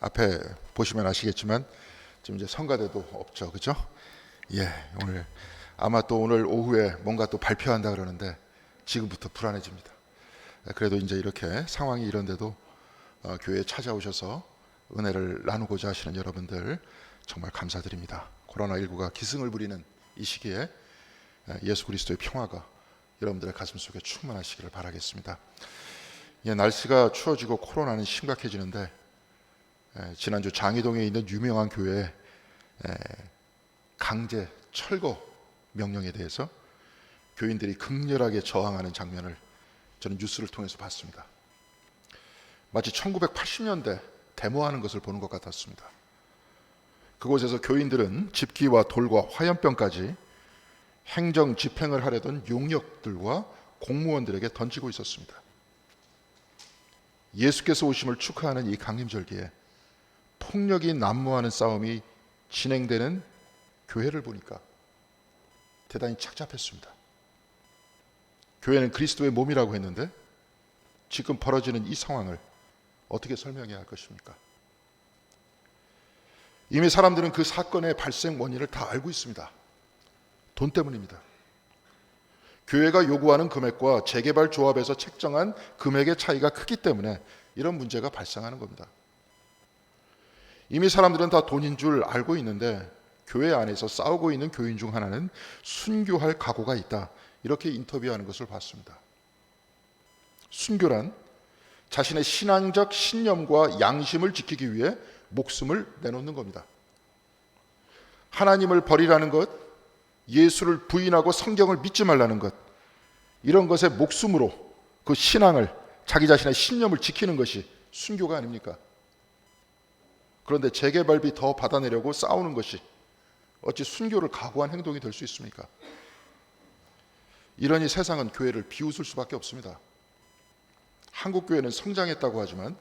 앞에 보시면 아시겠지만 지금 이제 성가대도 없죠, 그죠? 오늘 아마 또 오늘 오후에 뭔가 또 발표한다 그러는데 지금부터 불안해집니다. 그래도 이제 이렇게 상황이 이런데도 교회에 찾아오셔서 은혜를 나누고자 하시는 여러분들 정말 감사드립니다. 코로나19가 기승을 부리는 이 시기에 예수 그리스도의 평화가 여러분들의 가슴 속에 충만하시기를 바라겠습니다. 날씨가 추워지고 코로나는 심각해지는데 지난주 장희동에 있는 유명한 교회에 강제 철거 명령에 대해서 교인들이 극렬하게 저항하는 장면을 저는 뉴스를 통해서 봤습니다. 마치 1980년대 데모하는 것을 보는 것 같았습니다. 그곳에서 교인들은 집기와 돌과 화염병까지 행정 집행을 하려던 용역들과 공무원들에게 던지고 있었습니다. 예수께서 오심을 축하하는 이 강림절기에 폭력이 난무하는 싸움이 진행되는 교회를 보니까 대단히 착잡했습니다. 교회는 그리스도의 몸이라고 했는데 지금 벌어지는 이 상황을 어떻게 설명해야 할 것입니까? 이미 사람들은 그 사건의 발생 원인을 다 알고 있습니다. 돈 때문입니다. 교회가 요구하는 금액과 재개발 조합에서 책정한 금액의 차이가 크기 때문에 이런 문제가 발생하는 겁니다. 이미 사람들은 다 돈인 줄 알고 있는데 교회 안에서 싸우고 있는 교인 중 하나는 순교할 각오가 있다, 이렇게 인터뷰하는 것을 봤습니다. 순교란 자신의 신앙적 신념과 양심을 지키기 위해 목숨을 내놓는 겁니다. 하나님을 버리라는 것, 예수를 부인하고 성경을 믿지 말라는 것, 이런 것에 목숨으로 그 신앙을, 자기 자신의 신념을 지키는 것이 순교가 아닙니까? 그런데 재개발비 더 받아내려고 싸우는 것이 어찌 순교를 각오한 행동이 될 수 있습니까? 이러니 세상은 교회를 비웃을 수밖에 없습니다. 한국 교회는 성장했다고 하지만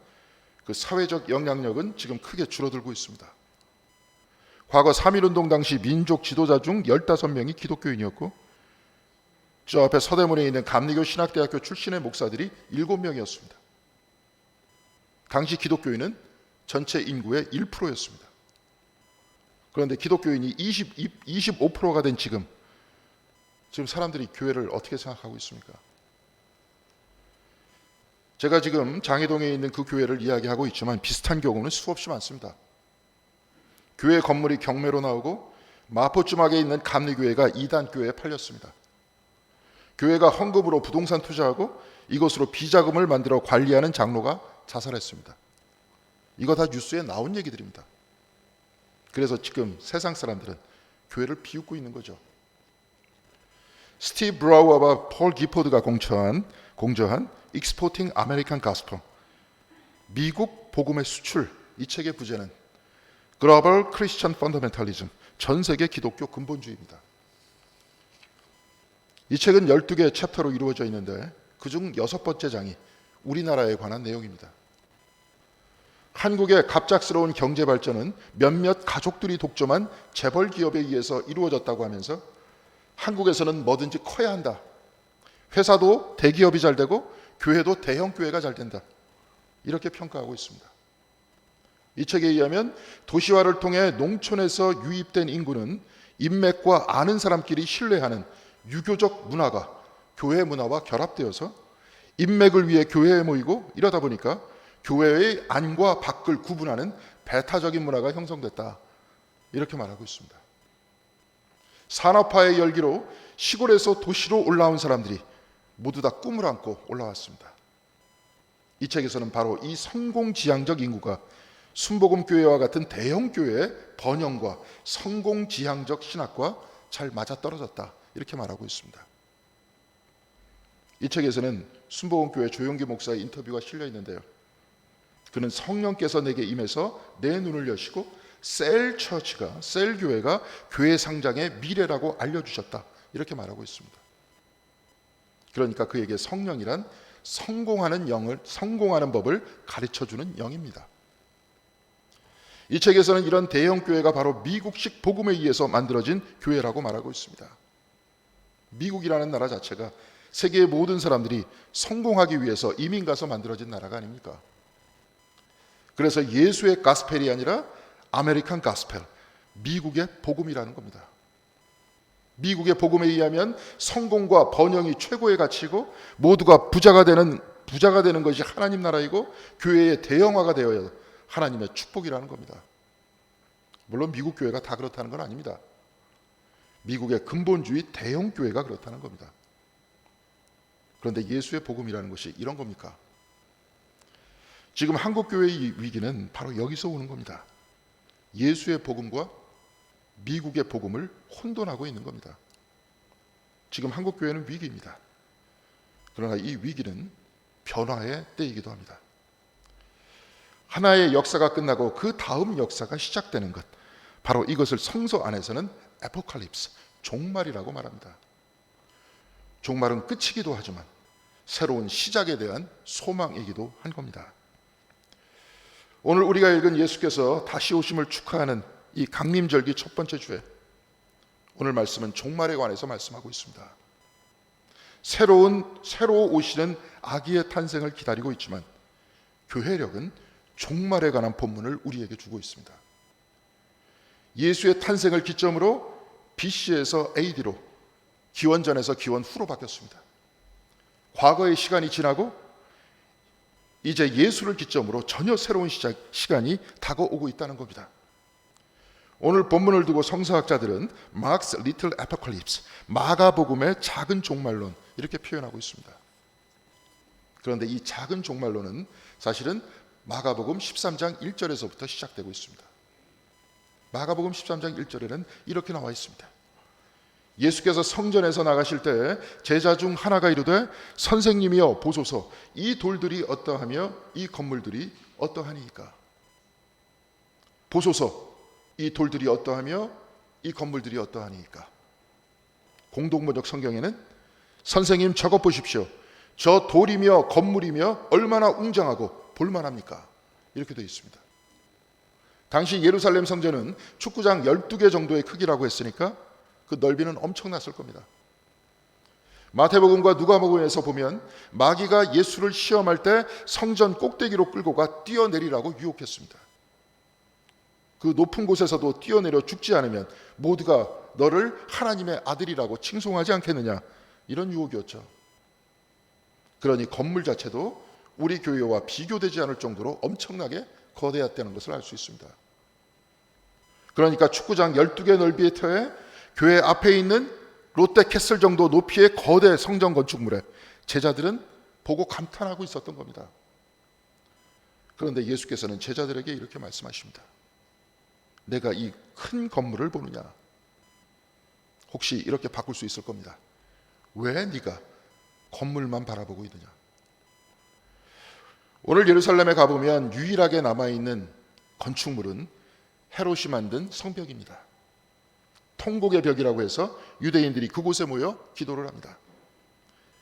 그 사회적 영향력은 지금 크게 줄어들고 있습니다. 과거 3.1운동 당시 민족 지도자 중 15명이 기독교인이었고 저 앞에 서대문에 있는 감리교 신학대학교 출신의 목사들이 7명이었습니다. 당시 기독교인은 전체 인구의 1%였습니다. 그런데 기독교인이 25%가 된 지금 사람들이 교회를 어떻게 생각하고 있습니까? 제가 지금 장희동에 있는 그 교회를 이야기하고 있지만 비슷한 경우는 수없이 많습니다. 교회 건물이 경매로 나오고 마포주막에 있는 감리교회가 이단교회에 팔렸습니다. 교회가 헌금으로 부동산 투자하고 이것으로 비자금을 만들어 관리하는 장로가 자살했습니다. 이거 다 뉴스에 나온 얘기들입니다. 그래서 지금 세상 사람들은 교회를 비웃고 있는 거죠. 스티브 브라우어와 폴 기포드가 공저한 Exporting American Gospel, 미국 복음의 수출, 이 책의 부제는 Global Christian Fundamentalism, 전 세계 기독교 근본주의입니다. 이 책은 12개의 챕터로 이루어져 있는데 그중 6번째 장이 우리나라에 관한 내용입니다. 한국의 갑작스러운 경제 발전은 몇몇 가족들이 독점한 재벌 기업에 의해서 이루어졌다고 하면서 한국에서는 뭐든지 커야 한다. 회사도 대기업이 잘 되고 교회도 대형 교회가 잘 된다. 이렇게 평가하고 있습니다. 이 책에 의하면 도시화를 통해 농촌에서 유입된 인구는 인맥과 아는 사람끼리 신뢰하는 유교적 문화가 교회 문화와 결합되어서 인맥을 위해 교회에 모이고 이러다 보니까 교회의 안과 밖을 구분하는 배타적인 문화가 형성됐다, 이렇게 말하고 있습니다. 산업화의 열기로 시골에서 도시로 올라온 사람들이 모두 다 꿈을 안고 올라왔습니다. 이 책에서는 바로 이 성공지향적 인구가 순복음교회와 같은 대형 교회의 번영과 성공지향적 신학과 잘 맞아떨어졌다, 이렇게 말하고 있습니다. 이 책에서는 순복음교회 조용기 목사의 인터뷰가 실려 있는데요. 그는 성령께서 내게 임해서 내 눈을 여시고 셀교회가 교회 상장의 미래라고 알려주셨다, 이렇게 말하고 있습니다. 그러니까 그에게 성령이란 성공하는 법을 가르쳐주는 영입니다. 이 책에서는 이런 대형 교회가 바로 미국식 복음에 의해서 만들어진 교회라고 말하고 있습니다. 미국이라는 나라 자체가 세계의 모든 사람들이 성공하기 위해서 이민 가서 만들어진 나라가 아닙니까? 그래서 예수의 가스펠이 아니라 아메리칸 가스펠, 미국의 복음이라는 겁니다. 미국의 복음에 의하면 성공과 번영이 최고의 가치고 모두가 부자가 되는 것이 하나님 나라이고 교회의 대형화가 되어야 하나님의 축복이라는 겁니다. 물론 미국 교회가 다 그렇다는 건 아닙니다. 미국의 근본주의 대형 교회가 그렇다는 겁니다. 그런데 예수의 복음이라는 것이 이런 겁니까? 지금 한국 교회의 위기는 바로 여기서 오는 겁니다. 예수의 복음과 미국의 복음을 혼돈하고 있는 겁니다. 지금 한국 교회는 위기입니다. 그러나 이 위기는 변화의 때이기도 합니다. 하나의 역사가 끝나고 그 다음 역사가 시작되는 것, 바로 이것을 성서 안에서는 에포칼립스, 종말이라고 말합니다. 종말은 끝이기도 하지만 새로운 시작에 대한 소망이기도 한 겁니다. 오늘 우리가 읽은 예수께서 다시 오심을 축하하는 이 강림절기 첫 번째 주에 오늘 말씀은 종말에 관해서 말씀하고 있습니다. 새로 오시는 아기의 탄생을 기다리고 있지만 교회력은 종말에 관한 본문을 우리에게 주고 있습니다. 예수의 탄생을 기점으로 BC에서 AD로, 기원전에서 기원 후로 바뀌었습니다. 과거의 시간이 지나고 이제 예수를 기점으로 전혀 새로운 시간이 다가오고 있다는 겁니다. 오늘 본문을 두고 성서학자들은 마크스 리틀 에포칼립스, 마가복음의 작은 종말론, 이렇게 표현하고 있습니다. 그런데 이 작은 종말론은 사실은 마가복음 13장 1절에서부터 시작되고 있습니다. 마가복음 13장 1절에는 이렇게 나와 있습니다. 예수께서 성전에서 나가실 때 제자 중 하나가 이르되 선생님이여 보소서, 이 돌들이 어떠하며 이 건물들이 어떠하니이까. 보소서, 이 돌들이 어떠하며 이 건물들이 어떠하니이까. 공동번역 성경에는 선생님 저것 보십시오, 저 돌이며 건물이며 얼마나 웅장하고 볼만합니까, 이렇게 되어 있습니다. 당시 예루살렘 성전은 축구장 12개 정도의 크기라고 했으니까 그 넓이는 엄청났을 겁니다. 마태복음과 누가복음에서 보면 마귀가 예수를 시험할 때 성전 꼭대기로 끌고 가 뛰어내리라고 유혹했습니다. 그 높은 곳에서도 뛰어내려 죽지 않으면 모두가 너를 하나님의 아들이라고 칭송하지 않겠느냐, 이런 유혹이었죠. 그러니 건물 자체도 우리 교회와 비교되지 않을 정도로 엄청나게 거대했다는 것을 알 수 있습니다. 그러니까 축구장 12개 넓이의 터에 교회 앞에 있는 롯데캐슬 정도 높이의 거대 성전 건축물에 제자들은 보고 감탄하고 있었던 겁니다. 그런데 예수께서는 제자들에게 이렇게 말씀하십니다. 내가 이 큰 건물을 보느냐? 혹시 이렇게 바꿀 수 있을 겁니다. 왜 네가 건물만 바라보고 있느냐? 오늘 예루살렘에 가보면 유일하게 남아있는 건축물은 헤롯이 만든 성벽입니다. 통곡의 벽이라고 해서 유대인들이 그곳에 모여 기도를 합니다.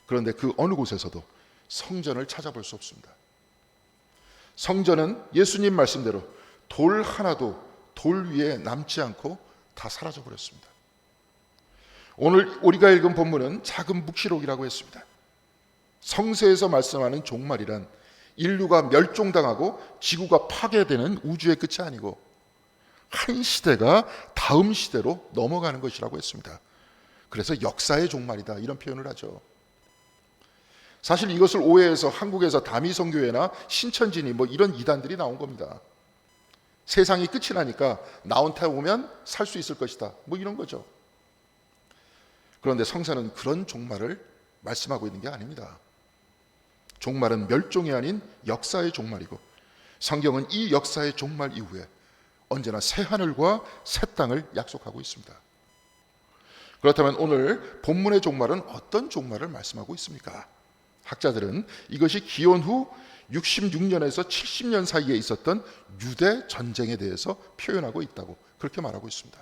그런데 그 어느 곳에서도 성전을 찾아볼 수 없습니다. 성전은 예수님 말씀대로 돌 하나도 돌 위에 남지 않고 다 사라져 버렸습니다. 오늘 우리가 읽은 본문은 작은 묵시록이라고 했습니다. 성서에서 말씀하는 종말이란 인류가 멸종당하고 지구가 파괴되는 우주의 끝이 아니고 한 시대가 다음 시대로 넘어가는 것이라고 했습니다. 그래서 역사의 종말이다, 이런 표현을 하죠. 사실 이것을 오해해서 한국에서 다미성교회나 신천지니 이런 이단들이 나온 겁니다. 세상이 끝이 나니까 나온테 오면 살 수 있을 것이다, 이런 거죠. 그런데 성서는 그런 종말을 말씀하고 있는 게 아닙니다. 종말은 멸종이 아닌 역사의 종말이고 성경은 이 역사의 종말 이후에 언제나 새 하늘과 새 땅을 약속하고 있습니다. 그렇다면 오늘 본문의 종말은 어떤 종말을 말씀하고 있습니까? 학자들은 이것이 기원 후 66년에서 70년 사이에 있었던 유대 전쟁에 대해서 표현하고 있다고 그렇게 말하고 있습니다.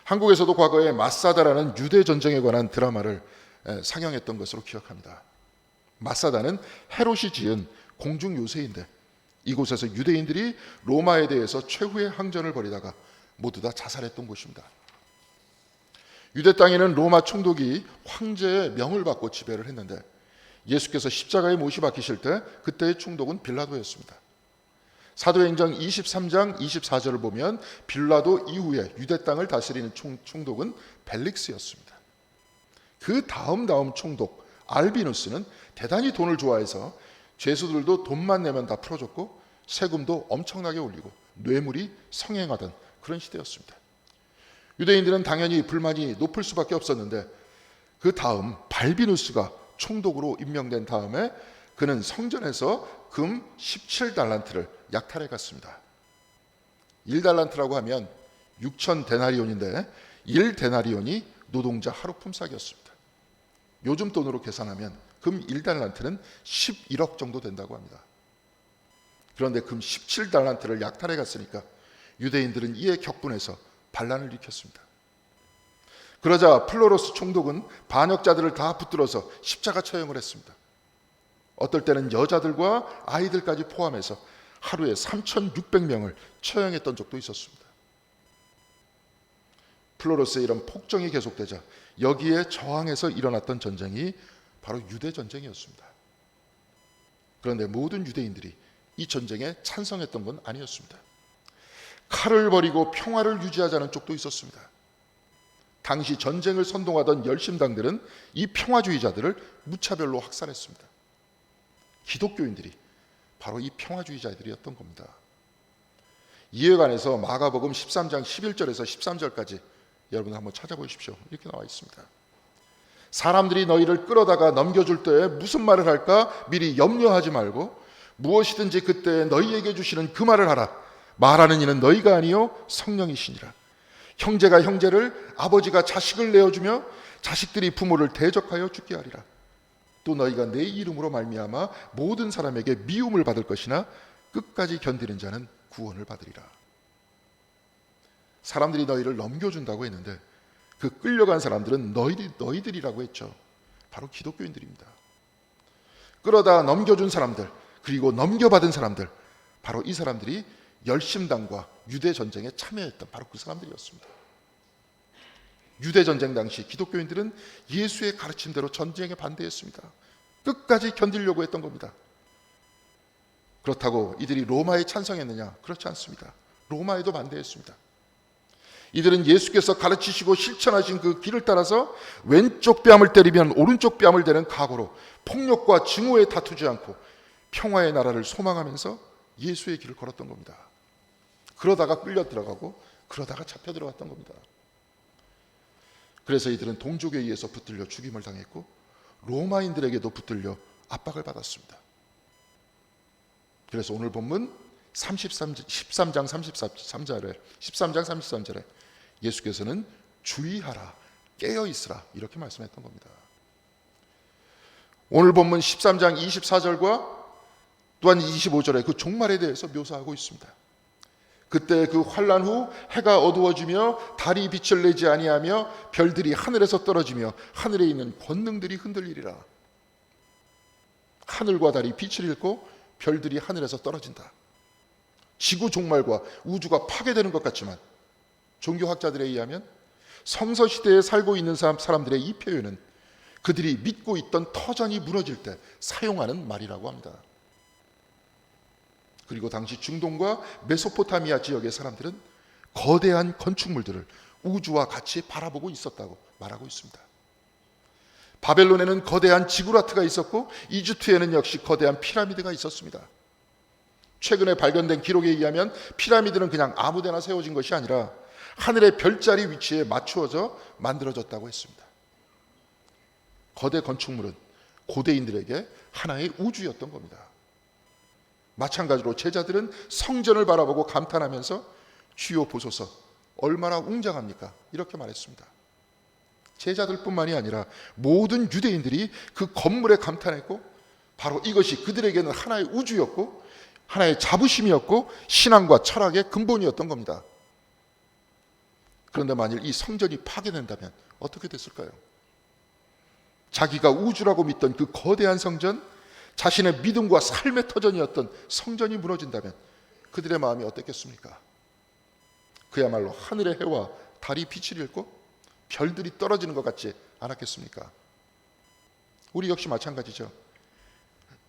한국에서도 과거에 마사다라는 유대 전쟁에 관한 드라마를 상영했던 것으로 기억합니다. 마사다는 헤롯이 지은 공중 요새인데 이곳에서 유대인들이 로마에 대해서 최후의 항전을 벌이다가 모두 다 자살했던 곳입니다. 유대 땅에는 로마 총독이 황제의 명을 받고 지배를 했는데 예수께서 십자가에 못이 박히실 때 그때의 총독은 빌라도였습니다. 사도행전 23장 24절을 보면 빌라도 이후에 유대 땅을 다스리는 총독은 벨릭스였습니다. 그 다음 총독 알비누스는 대단히 돈을 좋아해서 죄수들도 돈만 내면 다 풀어줬고 세금도 엄청나게 올리고 뇌물이 성행하던 그런 시대였습니다. 유대인들은 당연히 불만이 높을 수밖에 없었는데 그 다음 발비누스가 총독으로 임명된 다음에 그는 성전에서 금 17달란트를 약탈해 갔습니다. 1달란트라고 하면 6천 데나리온인데 1데나리온이 노동자 하루 품삯이었습니다. 요즘 돈으로 계산하면 금 1달란트는 11억 정도 된다고 합니다. 그런데 금 17달란트를 약탈해 갔으니까 유대인들은 이에 격분해서 반란을 일으켰습니다. 그러자 플로로스 총독은 반역자들을 다 붙들어서 십자가 처형을 했습니다. 어떨 때는 여자들과 아이들까지 포함해서 하루에 3,600명을 처형했던 적도 있었습니다. 플로로스의 이런 폭정이 계속되자 여기에 저항해서 일어났던 전쟁이 바로 유대 전쟁이었습니다. 그런데 모든 유대인들이 이 전쟁에 찬성했던 건 아니었습니다. 칼을 버리고 평화를 유지하자는 쪽도 있었습니다. 당시 전쟁을 선동하던 열심당들은 이 평화주의자들을 무차별로 학살했습니다. 기독교인들이 바로 이 평화주의자들이었던 겁니다. 이에 관해서 마가복음 13장 11절에서 13절까지 여러분 한번 찾아보십시오. 이렇게 나와 있습니다. 사람들이 너희를 끌어다가 넘겨줄 때에 무슨 말을 할까 미리 염려하지 말고 무엇이든지 그때 너희에게 주시는 그 말을 하라. 말하는 이는 너희가 아니요 성령이시니라. 형제가 형제를 아버지가 자식을 내어주며 자식들이 부모를 대적하여 죽게 하리라. 또 너희가 내 이름으로 말미암아 모든 사람에게 미움을 받을 것이나 끝까지 견디는 자는 구원을 받으리라. 사람들이 너희를 넘겨준다고 했는데 그 끌려간 사람들은 너희들이라고 했죠. 바로 기독교인들입니다. 끌어다 넘겨준 사람들 그리고 넘겨받은 사람들 바로 이 사람들이 열심당과 유대 전쟁에 참여했던 바로 그 사람들이었습니다. 유대 전쟁 당시 기독교인들은 예수의 가르침대로 전쟁에 반대했습니다. 끝까지 견디려고 했던 겁니다. 그렇다고 이들이 로마에 찬성했느냐? 그렇지 않습니다. 로마에도 반대했습니다. 이들은 예수께서 가르치시고 실천하신 그 길을 따라서 왼쪽 뺨을 때리면 오른쪽 뺨을 대는 각오로 폭력과 증오에 다투지 않고 평화의 나라를 소망하면서 예수의 길을 걸었던 겁니다. 그러다가 끌려 들어가고 그러다가 잡혀 들어갔던 겁니다. 그래서 이들은 동족에 의해서 붙들려 죽임을 당했고 로마인들에게도 붙들려 압박을 받았습니다. 그래서 오늘 본문 13장 33절에 예수께서는 주의하라 깨어있으라 이렇게 말씀했던 겁니다. 오늘 본문 13장 24절과 또한 25절에 그 종말에 대해서 묘사하고 있습니다. 그때 그 환난 후 해가 어두워지며 달이 빛을 내지 아니하며 별들이 하늘에서 떨어지며 하늘에 있는 권능들이 흔들리리라. 하늘과 달이 빛을 잃고 별들이 하늘에서 떨어진다. 지구 종말과 우주가 파괴되는 것 같지만 종교학자들에 의하면 성서시대에 살고 있는 사람들의 이 표현은 그들이 믿고 있던 터전이 무너질 때 사용하는 말이라고 합니다. 그리고 당시 중동과 메소포타미아 지역의 사람들은 거대한 건축물들을 우주와 같이 바라보고 있었다고 말하고 있습니다. 바벨론에는 거대한 지구라트가 있었고 이집트에는 역시 거대한 피라미드가 있었습니다. 최근에 발견된 기록에 의하면 피라미드는 그냥 아무데나 세워진 것이 아니라 하늘의 별자리 위치에 맞추어져 만들어졌다고 했습니다. 거대 건축물은 고대인들에게 하나의 우주였던 겁니다. 마찬가지로 제자들은 성전을 바라보고 감탄하면서 주여 보소서 얼마나 웅장합니까? 이렇게 말했습니다. 제자들뿐만이 아니라 모든 유대인들이 그 건물에 감탄했고 바로 이것이 그들에게는 하나의 우주였고 하나의 자부심이었고 신앙과 철학의 근본이었던 겁니다. 그런데 만일 이 성전이 파괴된다면 어떻게 됐을까요? 자기가 우주라고 믿던 그 거대한 성전, 자신의 믿음과 삶의 터전이었던 성전이 무너진다면 그들의 마음이 어땠겠습니까? 그야말로 하늘의 해와 달이 빛을 잃고 별들이 떨어지는 것 같지 않았겠습니까? 우리 역시 마찬가지죠.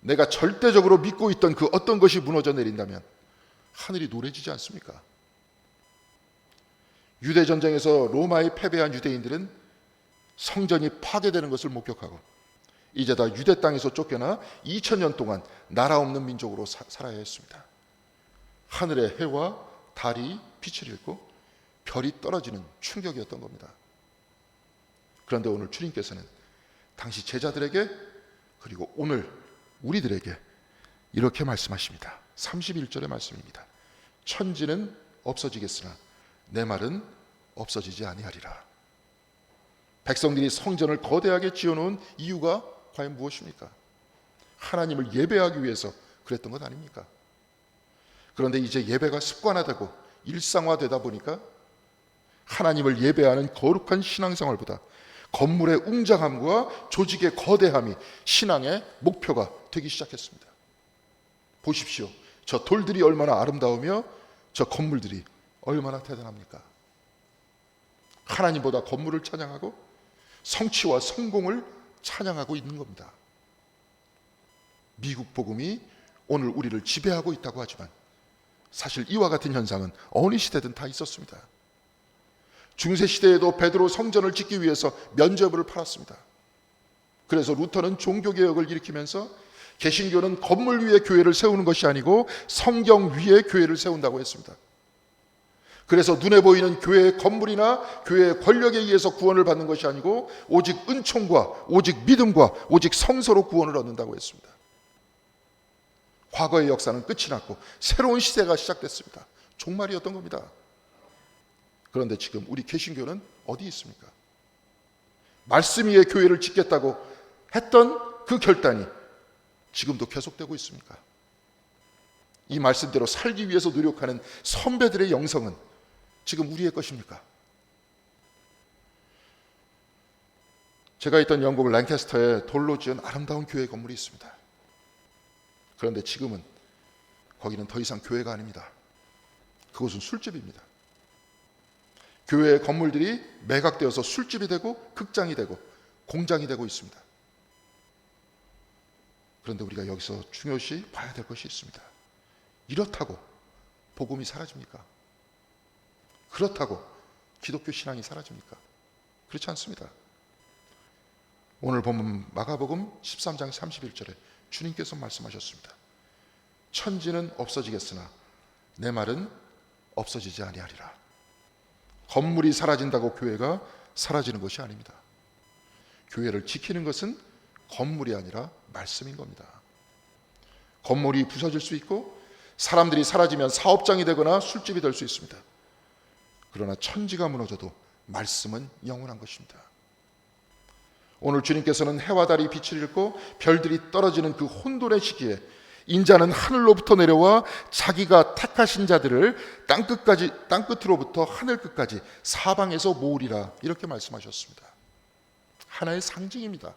내가 절대적으로 믿고 있던 그 어떤 것이 무너져 내린다면 하늘이 노래지지 않습니까? 유대 전쟁에서 로마에 패배한 유대인들은 성전이 파괴되는 것을 목격하고 이제 다 유대 땅에서 쫓겨나 2000년 동안 나라 없는 민족으로 살아야 했습니다. 하늘의 해와 달이 빛을 잃고 별이 떨어지는 충격이었던 겁니다. 그런데 오늘 주님께서는 당시 제자들에게 그리고 오늘 우리들에게 이렇게 말씀하십니다. 31절의 말씀입니다. 천지는 없어지겠으나 내 말은 없어지지 아니하리라. 백성들이 성전을 거대하게 지어놓은 이유가 과연 무엇입니까? 하나님을 예배하기 위해서 그랬던 것 아닙니까? 그런데 이제 예배가 습관화되고 일상화되다 보니까 하나님을 예배하는 거룩한 신앙생활보다 건물의 웅장함과 조직의 거대함이 신앙의 목표가 되기 시작했습니다. 보십시오. 저 돌들이 얼마나 아름다우며 저 건물들이 얼마나 대단합니까? 하나님보다 건물을 찬양하고 성취와 성공을 찬양하고 있는 겁니다. 미국 복음이 오늘 우리를 지배하고 있다고 하지만 사실 이와 같은 현상은 어느 시대든 다 있었습니다. 중세시대에도 베드로 성전을 짓기 위해서 면죄부를 팔았습니다. 그래서 루터는 종교개혁을 일으키면서 개신교는 건물 위에 교회를 세우는 것이 아니고 성경 위에 교회를 세운다고 했습니다. 그래서 눈에 보이는 교회의 건물이나 교회의 권력에 의해서 구원을 받는 것이 아니고 오직 은총과 오직 믿음과 오직 성서로 구원을 얻는다고 했습니다. 과거의 역사는 끝이 났고 새로운 시대가 시작됐습니다. 종말이었던 겁니다. 그런데 지금 우리 개신교는 어디 있습니까? 말씀 위에 교회를 짓겠다고 했던 그 결단이 지금도 계속되고 있습니까? 이 말씀대로 살기 위해서 노력하는 선배들의 영성은 지금 우리의 것입니까? 제가 있던 영국 랭캐스터에 돌로 지은 아름다운 교회 건물이 있습니다. 그런데 지금은 거기는 더 이상 교회가 아닙니다. 그곳은 술집입니다. 교회의 건물들이 매각되어서 술집이 되고 극장이 되고 공장이 되고 있습니다. 그런데 우리가 여기서 중요시 봐야 될 것이 있습니다. 이렇다고 복음이 사라집니까? 그렇다고 기독교 신앙이 사라집니까? 그렇지 않습니다. 오늘 본문 마가복음 13장 31절에 주님께서 말씀하셨습니다. 천지는 없어지겠으나 내 말은 없어지지 아니하리라. 건물이 사라진다고 교회가 사라지는 것이 아닙니다. 교회를 지키는 것은 건물이 아니라 말씀인 겁니다. 건물이 부서질 수 있고 사람들이 사라지면 사업장이 되거나 술집이 될 수 있습니다. 그러나 천지가 무너져도 말씀은 영원한 것입니다. 오늘 주님께서는 해와 달이 빛을 잃고 별들이 떨어지는 그 혼돈의 시기에 인자는 하늘로부터 내려와 자기가 택하신 자들을 땅끝으로부터 하늘 끝까지 사방에서 모으리라 이렇게 말씀하셨습니다. 하나의 상징입니다.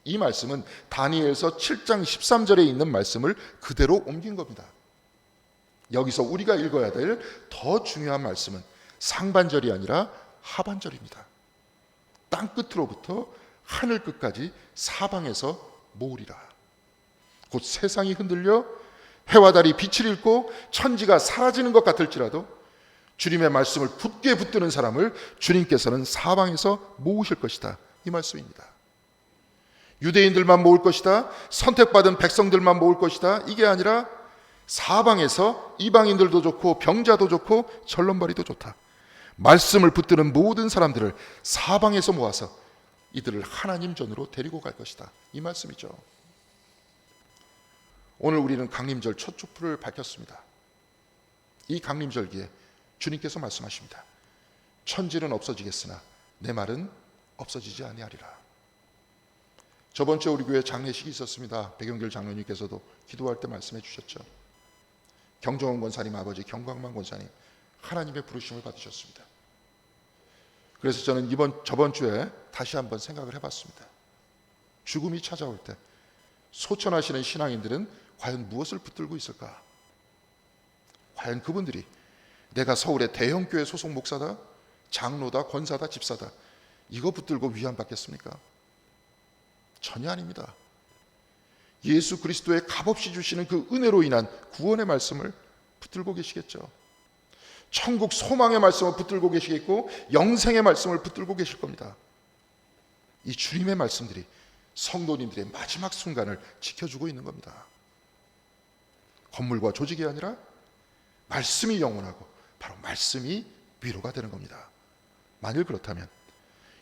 이 말씀은 다니엘서 7장 13절에 있는 말씀을 그대로 옮긴 겁니다. 여기서 우리가 읽어야 될 더 중요한 말씀은 상반절이 아니라 하반절입니다. 땅끝으로부터 하늘 끝까지 사방에서 모으리라. 곧 세상이 흔들려 해와 달이 빛을 잃고 천지가 사라지는 것 같을지라도 주님의 말씀을 굳게 붙드는 사람을 주님께서는 사방에서 모으실 것이다. 이 말씀입니다. 유대인들만 모을 것이다. 선택받은 백성들만 모을 것이다. 이게 아니라 사방에서 이방인들도 좋고 병자도 좋고 절름발이도 좋다. 말씀을 붙드는 모든 사람들을 사방에서 모아서 이들을 하나님 전으로 데리고 갈 것이다. 이 말씀이죠. 오늘 우리는 강림절 첫 촛불을 밝혔습니다. 이 강림절기에 주님께서 말씀하십니다. 천지는 없어지겠으나 내 말은 없어지지 아니하리라. 저번 주에 우리 교회 장례식이 있었습니다. 백영길 장로님께서도 기도할 때 말씀해 주셨죠. 경정원 권사님 아버지 경광만 권사님 하나님의 부르심을 받으셨습니다. 그래서 저는 저번 주에 다시 한번 생각을 해봤습니다. 죽음이 찾아올 때 소천하시는 신앙인들은 과연 무엇을 붙들고 있을까? 과연 그분들이 내가 서울의 대형교회 소속 목사다, 장로다, 권사다, 집사다 이거 붙들고 위안받겠습니까? 전혀 아닙니다. 예수 그리스도의 값없이 주시는 그 은혜로 인한 구원의 말씀을 붙들고 계시겠죠. 천국 소망의 말씀을 붙들고 계시겠고 영생의 말씀을 붙들고 계실 겁니다. 이 주님의 말씀들이 성도님들의 마지막 순간을 지켜주고 있는 겁니다. 건물과 조직이 아니라 말씀이 영원하고 바로 말씀이 위로가 되는 겁니다. 만일 그렇다면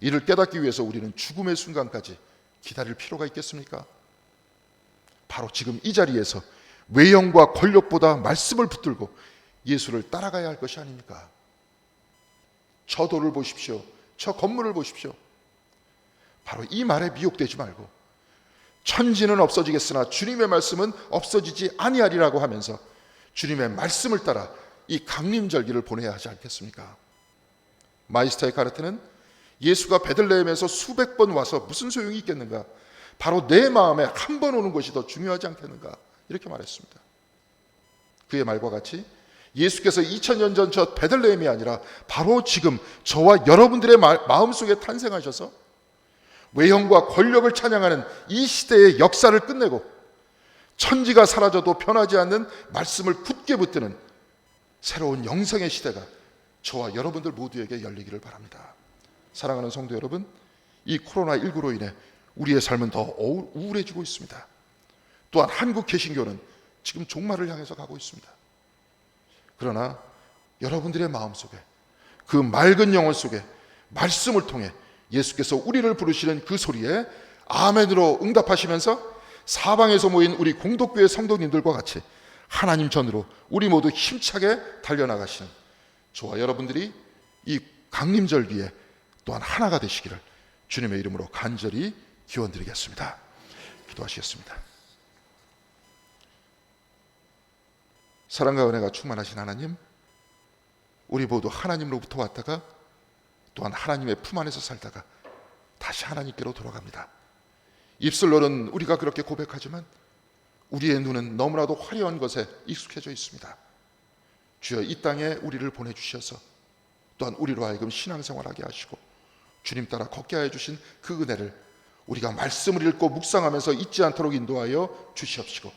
이를 깨닫기 위해서 우리는 죽음의 순간까지 기다릴 필요가 있겠습니까? 바로 지금 이 자리에서 외형과 권력보다 말씀을 붙들고 예수를 따라가야 할 것이 아닙니까? 저 돌을 보십시오. 저 건물을 보십시오. 바로 이 말에 미혹되지 말고 천지는 없어지겠으나 주님의 말씀은 없어지지 아니하리라고 하면서 주님의 말씀을 따라 이 강림절기를 보내야 하지 않겠습니까? 마이스터의 가르트는 예수가 베들레헴에서 수백 번 와서 무슨 소용이 있겠는가? 바로 내 마음에 한 번 오는 것이 더 중요하지 않겠는가? 이렇게 말했습니다. 그의 말과 같이 예수께서 2000년 전 저 베들레헴이 아니라 바로 지금 저와 여러분들의 마음속에 탄생하셔서 외형과 권력을 찬양하는 이 시대의 역사를 끝내고 천지가 사라져도 변하지 않는 말씀을 굳게 붙드는 새로운 영생의 시대가 저와 여러분들 모두에게 열리기를 바랍니다. 사랑하는 성도 여러분, 이 코로나19로 인해 우리의 삶은 더 우울해지고 있습니다. 또한 한국 개신교는 지금 종말을 향해서 가고 있습니다. 그러나 여러분들의 마음속에 그 맑은 영혼 속에 말씀을 통해 예수께서 우리를 부르시는 그 소리에 아멘으로 응답하시면서 사방에서 모인 우리 공덕교회 성도님들과 같이 하나님 전으로 우리 모두 힘차게 달려나가시는 저와 여러분들이 이 강림절기에 또한 하나가 되시기를 주님의 이름으로 간절히 기원드리겠습니다. 기도하시겠습니다. 사랑과 은혜가 충만하신 하나님, 우리 모두 하나님으로부터 왔다가 또한 하나님의 품 안에서 살다가 다시 하나님께로 돌아갑니다. 입술로는 우리가 그렇게 고백하지만 우리의 눈은 너무나도 화려한 것에 익숙해져 있습니다. 주여, 이 땅에 우리를 보내주셔서 또한 우리로 하여금 신앙생활하게 하시고 주님 따라 걷게 하여 주신 그 은혜를 우리가 말씀을 읽고 묵상하면서 잊지 않도록 인도하여 주시옵시고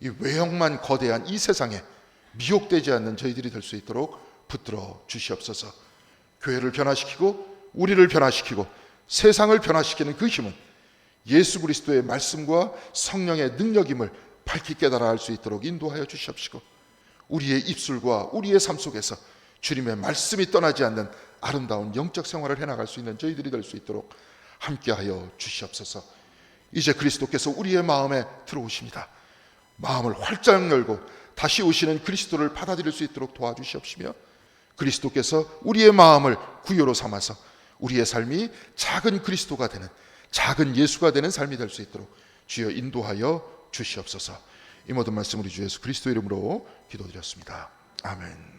이 외형만 거대한 이 세상에 미혹되지 않는 저희들이 될 수 있도록 붙들어 주시옵소서. 교회를 변화시키고 우리를 변화시키고 세상을 변화시키는 그 힘은 예수 그리스도의 말씀과 성령의 능력임을 밝히 깨달아 알 수 있도록 인도하여 주시옵시고 우리의 입술과 우리의 삶 속에서 주님의 말씀이 떠나지 않는 아름다운 영적 생활을 해나갈 수 있는 저희들이 될 수 있도록 함께하여 주시옵소서. 이제 그리스도께서 우리의 마음에 들어오십니다. 마음을 활짝 열고 다시 오시는 그리스도를 받아들일 수 있도록 도와주시옵시며 그리스도께서 우리의 마음을 구유로 삼아서 우리의 삶이 작은 그리스도가 되는, 작은 예수가 되는 삶이 될 수 있도록 주여 인도하여 주시옵소서. 이 모든 말씀 우리 주 예수 그리스도 이름으로 기도드렸습니다. 아멘.